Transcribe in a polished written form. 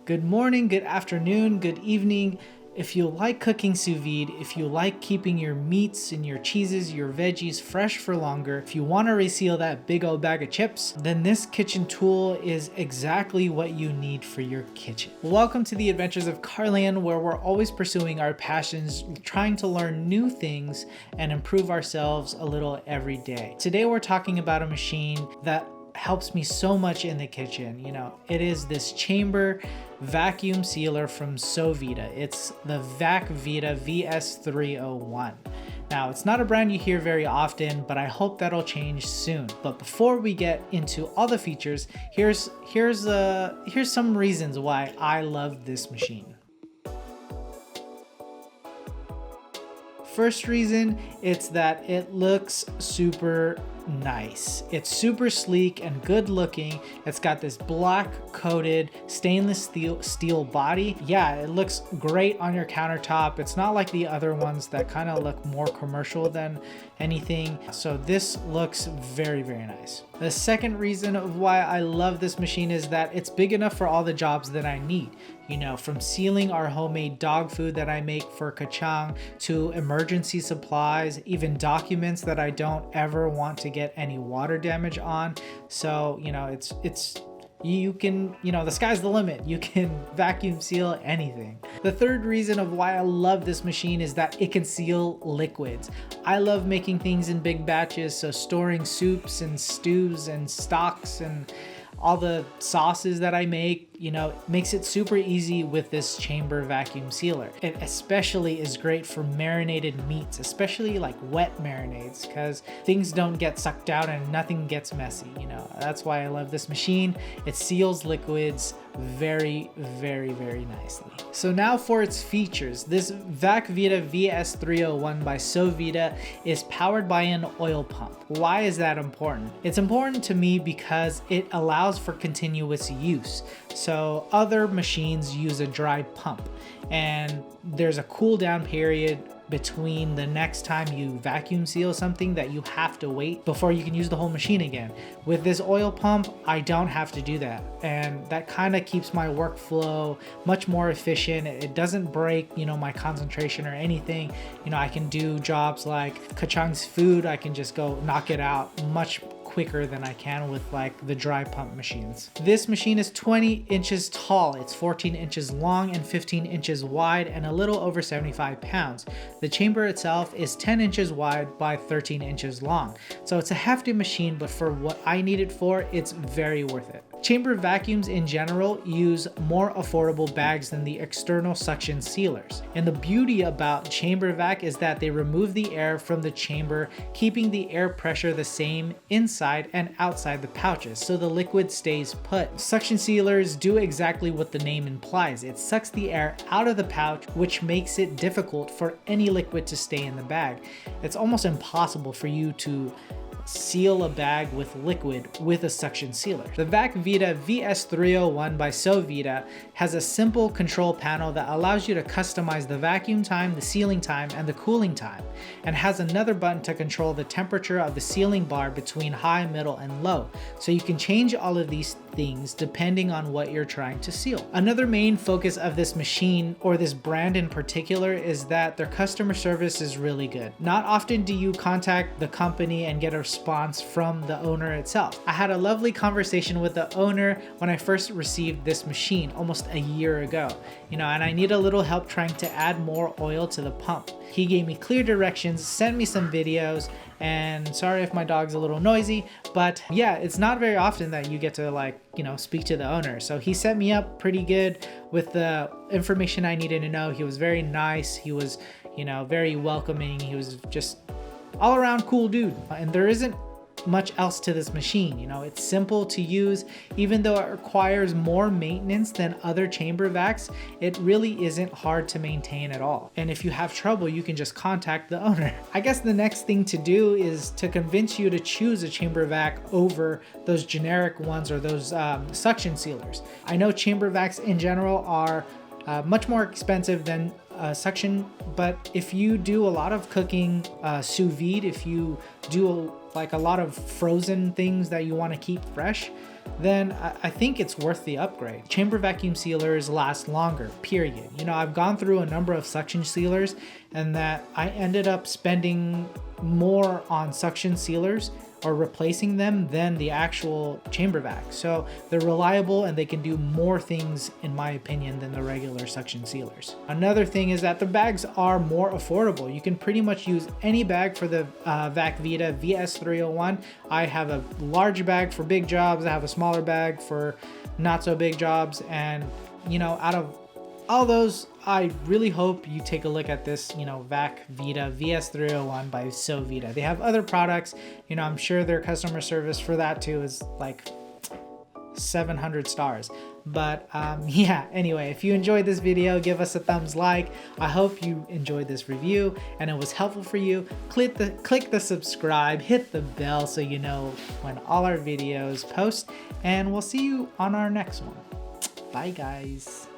Good morning, good afternoon, good evening. If you like cooking sous vide, if you like keeping your meats and your cheeses, your veggies fresh for longer, if you want to reseal that big old bag of chips, then this kitchen tool is exactly what you need for your kitchen. Welcome to the adventures of Carlian, where we're always pursuing our passions, trying to learn new things and improve ourselves a little every day. Today we're talking about a machine that helps me so much in the kitchen. It is this chamber vacuum sealer from SoVida. It's the VacVida VS301. Now, it's not a brand you hear very often, but I hope that'll change soon. But before we get into all the features, here's some reasons why I love this machine. First reason, it's that it looks super nice. It's super sleek and good looking. It's got this black coated stainless steel body. Yeah, it looks great on your countertop. It's not like the other ones that kind of look more commercial than anything. So this looks very, very nice. The second reason of why I love this machine is that it's big enough for all the jobs that I need. From sealing our homemade dog food that I make for Kachang to emergency supplies, even documents that I don't ever want to get any water damage on. So, you can, the sky's the limit. You can vacuum seal anything. The third reason of why I love this machine is that it can seal liquids. I love making things in big batches, so storing soups and stews and stocks and all the sauces that I make, makes it super easy with this chamber vacuum sealer. It especially is great for marinated meats, especially like wet marinades, because things don't get sucked out and nothing gets messy. That's why I love this machine. It seals liquids very, very, very nicely. So now for its features. This VacVida VS301 by SoVida is powered by an oil pump. Why is that important? It's important to me because it allows for continuous use. So other machines use a dry pump, and there's a cool down period between the next time you vacuum seal something that you have to wait before you can use the whole machine again. With this oil pump, I don't have to do that, and that kind of keeps my workflow much more efficient. It doesn't break my concentration or anything. I can do jobs like Kachang's food. I can just go knock it out much quicker than I can with like the dry pump machines. This machine is 20 inches tall. It's 14 inches long and 15 inches wide and a little over 75 pounds. The chamber itself is 10 inches wide by 13 inches long. So it's a hefty machine, but for what I need it for, it's very worth it. Chamber vacuums in general use more affordable bags than the external suction sealers. And the beauty about chamber vac is that they remove the air from the chamber, keeping the air pressure the same inside and outside the pouches, so the liquid stays put. Suction sealers do exactly what the name implies. It sucks the air out of the pouch, which makes it difficult for any liquid to stay in the bag. It's almost impossible for you to seal a bag with liquid with a suction sealer. The VacVida VS301 by SoVida has a simple control panel that allows you to customize the vacuum time, the sealing time, and the cooling time, and has another button to control the temperature of the sealing bar between high, middle, and low. So you can change all of these things depending on what you're trying to seal. Another main focus of this machine, or this brand in particular, is that their customer service is really good. Not often do you contact the company and get a response from the owner itself. I had a lovely conversation with the owner when I first received this machine almost a year ago, and I need a little help trying to add more oil to the pump. He gave me clear directions, sent me some videos, and sorry if my dog's a little noisy, but yeah, it's not very often that you get to speak to the owner. So he set me up pretty good with the information I needed to know. He was very nice. He was, very welcoming. He was just all around cool dude. And there isn't much else to this machine. It's simple to use. Even though it requires more maintenance than other chamber vacs, it really isn't hard to maintain at all. And if you have trouble, you can just contact the owner. I guess the next thing to do is to convince you to choose a chamber vac over those generic ones or those suction sealers. I know chamber vacs in general are much more expensive than suction. But if you do a lot of cooking, sous vide, if you do like a lot of frozen things that you want to keep fresh, then I think it's worth the upgrade. Chamber vacuum sealers last longer, period. You know, I've gone through a number of suction sealers and that I ended up spending more on suction sealers or replacing them than the actual chamber vac. So they're reliable and they can do more things, in my opinion, than the regular suction sealers. Another thing is that the bags are more affordable. You can pretty much use any bag for the VacVida VS301. I have a large bag for big jobs. I have a smaller bag for not so big jobs. And you know, out of all those, I really hope you take a look at this, you know, VacVida VS301 by SoVida. They have other products, you know, I'm sure their customer service for that too is like 700 stars. But yeah, anyway, if you enjoyed this video, give us a thumbs like. I hope you enjoyed this review and it was helpful for you. Click the subscribe, hit the bell so you know when all our videos post, and we'll see you on our next one. Bye guys.